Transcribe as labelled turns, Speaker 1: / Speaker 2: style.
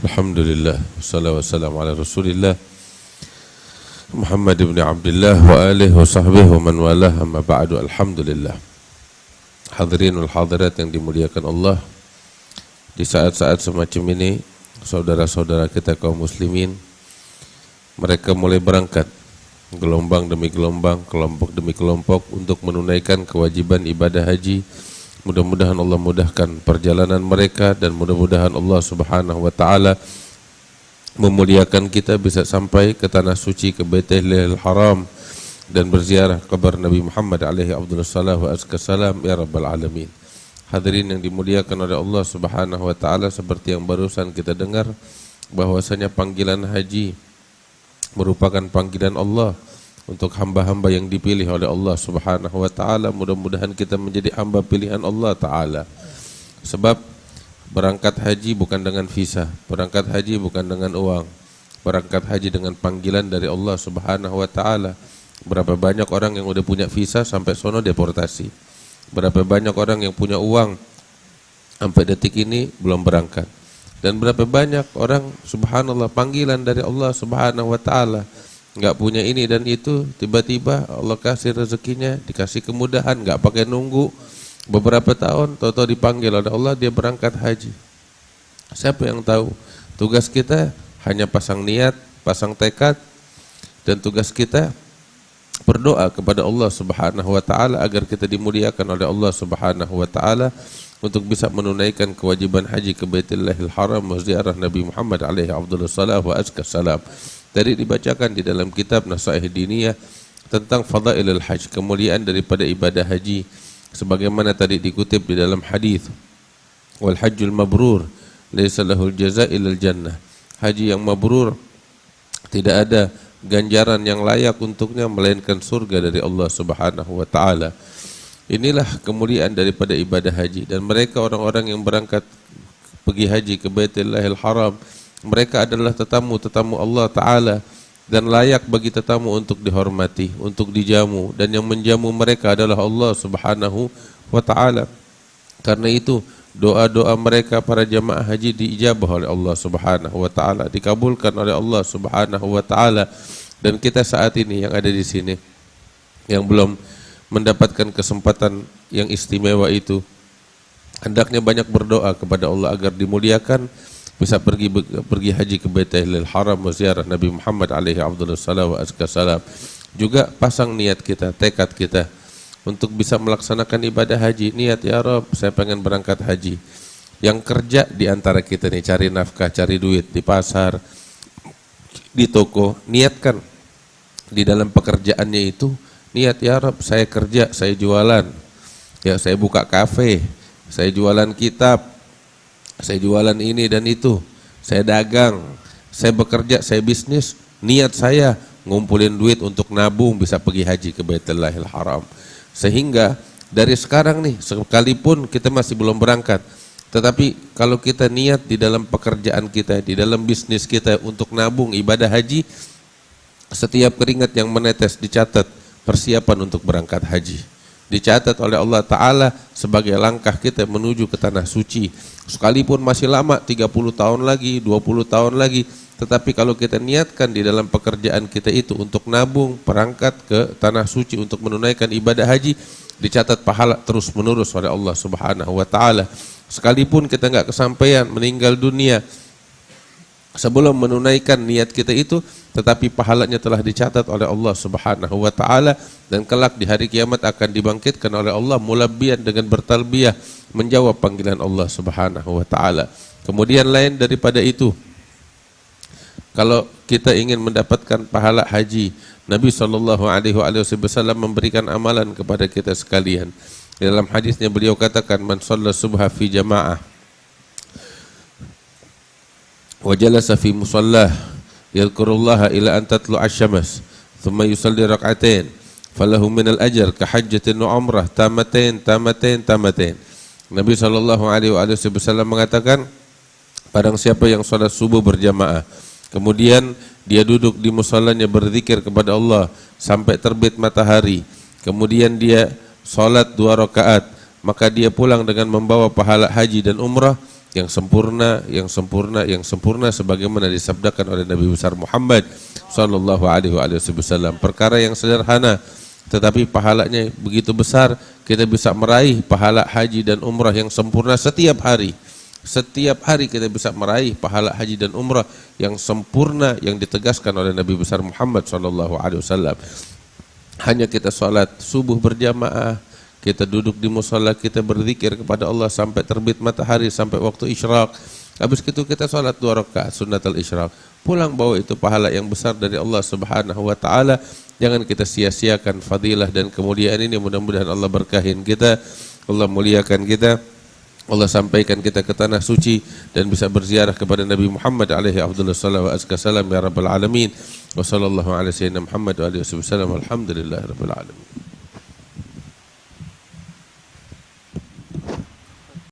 Speaker 1: Alhamdulillah, wassalatu wassalamu ala Rasulillah Muhammad ibn Abdullah wa alihi wa sahbihi wa man walah, amma ba'du. Alhamdulillah. Hadirin wal hadirat yang dimuliakan Allah, di saat-saat semacam ini saudara-saudara kita kaum muslimin, mereka mulai berangkat gelombang demi gelombang, kelompok demi kelompok untuk menunaikan kewajiban ibadah haji. Mudah-mudahan Allah mudahkan perjalanan mereka dan mudah-mudahan Allah Subhanahu wa taala memuliakan kita bisa sampai ke tanah suci, ke Baitullahil Haram dan berziarah kubur Nabi Muhammad alaihi afdhalus salam ya rabbal alamin. Hadirin yang dimuliakan oleh Allah Subhanahu wa taala, seperti yang barusan kita dengar bahwasanya panggilan haji merupakan panggilan Allah untuk hamba-hamba yang dipilih oleh Allah Subhanahu wa taala. Mudah-mudahan kita menjadi hamba pilihan Allah taala. Sebab berangkat haji bukan dengan visa, berangkat haji bukan dengan uang, berangkat haji dengan panggilan dari Allah Subhanahu wa taala. Berapa banyak orang yang udah punya visa sampai sono deportasi. Berapa banyak orang yang punya uang sampai detik ini belum berangkat. Dan berapa banyak orang subhanallah panggilan dari Allah Subhanahu wa taala, enggak punya ini dan itu, tiba-tiba Allah kasih rezekinya, dikasih kemudahan, enggak pakai nunggu beberapa tahun, tahu-tahu dipanggil oleh Allah, dia berangkat haji. Siapa yang tahu? Tugas kita hanya pasang niat, pasang tekad, dan tugas kita berdoa kepada Allah Subhanahu wa taala agar kita dimuliakan oleh Allah Subhanahu wa taala untuk bisa menunaikan kewajiban haji ke Baitullahil Haram wa ziarah Nabi Muhammad alaihi afdhalus salam. Tadi dibacakan di dalam kitab Nasaih Diniyah tentang fadailul hajj, kemuliaan daripada ibadah haji, sebagaimana tadi dikutip di dalam hadis, wal hajjul mabrur laisa lahul jazaa illal jannah. Haji yang mabrur tidak ada ganjaran yang layak untuknya melainkan surga dari Allah Subhanahu wa taala. Inilah kemuliaan daripada ibadah haji. Dan mereka orang-orang yang berangkat pergi haji ke Baitullahil Haram, mereka adalah tetamu-tetamu Allah Ta'ala dan layak bagi tetamu untuk dihormati, untuk dijamu, dan yang menjamu mereka adalah Allah Subhanahu wa Ta'ala. Karena itu doa-doa mereka para jamaah haji diijabah oleh Allah Subhanahu wa Ta'ala, dikabulkan oleh Allah Subhanahu wa Ta'ala. Dan kita saat ini yang ada di sini yang belum mendapatkan kesempatan yang istimewa itu, hendaknya banyak berdoa kepada Allah agar dimuliakan, bisa pergi haji ke Baitullahil Haram wa ziarah Nabi Muhammad alaihi afdhalus salam. Juga pasang niat kita, tekad kita untuk bisa melaksanakan ibadah haji. Niat, ya Rabb, saya pengen berangkat haji. Yang kerja di antara kita nih, cari nafkah, cari duit di pasar, di toko, niatkan di dalam pekerjaannya itu, niat, ya Rabb, saya kerja, saya jualan, ya saya buka kafe, saya jualan kitab, saya jualan ini dan itu, saya dagang, saya bekerja, saya bisnis. Niat saya ngumpulin duit untuk nabung bisa pergi haji ke Baitullahil Haram. Sehingga dari sekarang nih, sekalipun kita masih belum berangkat, tetapi kalau kita niat di dalam pekerjaan kita, di dalam bisnis kita untuk nabung ibadah haji, setiap keringat yang menetes dicatat persiapan untuk berangkat haji, dicatat oleh Allah Ta'ala sebagai langkah kita menuju ke tanah suci. Sekalipun masih lama, 30 tahun lagi, 20 tahun lagi, tetapi kalau kita niatkan di dalam pekerjaan kita itu untuk nabung, berangkat ke tanah suci untuk menunaikan ibadah haji, dicatat pahala terus menerus oleh Allah Subhanahu wa Ta'ala. Sekalipun kita enggak kesampaian meninggal dunia sebelum menunaikan niat kita itu, tetapi pahalanya telah dicatat oleh Allah Subhanahu wa Ta'ala, dan kelak di hari kiamat akan dibangkitkan oleh Allah mulabbiyan dengan bertalbiyah menjawab panggilan Allah Subhanahu wa Ta'ala. Kemudian lain daripada itu, kalau kita ingin mendapatkan pahala haji, Nabi SAW memberikan amalan kepada kita sekalian. Di dalam hadisnya beliau katakan, man shalla subha fi jama'ah wa jalasa fi musallah yadhkurullaha ila an tatlu'a asy-syams thumma yusalli rak'atain falahu minal ajr ka hajjatin wa umrah tamatain. Nabi SAW mengatakan, barang siapa yang salat subuh berjamaah, kemudian dia duduk di musallanya berzikir kepada Allah sampai terbit matahari, kemudian dia salat 2 rakaat, maka dia pulang dengan membawa pahala haji dan umrah, yang sempurna, yang sempurna, yang sempurna sebagaimana disabdakan oleh Nabi besar Muhammad sallallahu alaihi wasallam. Perkara yang sederhana tetapi pahalanya begitu besar. Kita bisa meraih pahala haji dan umrah yang sempurna setiap hari. Setiap hari kita bisa meraih pahala haji dan umrah yang sempurna yang ditegaskan oleh Nabi besar Muhammad sallallahu alaihi wasallam. Hanya kita salat subuh berjamaah, kita duduk di musala, kita berzikir kepada Allah sampai terbit matahari, sampai waktu isyraq. Habis itu kita salat 2 rakaat sunnatul isyraq. Pulang bawa itu pahala yang besar dari Allah Subhanahu wa taala. Jangan kita sia-siakan fadilah dan kemuliaan ini. Mudah-mudahan Allah berkahin kita, Allah muliakan kita, Allah sampaikan kita ke tanah suci dan bisa berziarah kepada Nabi Muhammad alaihi afdhalus salawat wa azka salam ya rabbal alamin. Wa sallallahu ala sayyidina Muhammad wa alihi wasallam. Alhamdulillah rabbil alamin.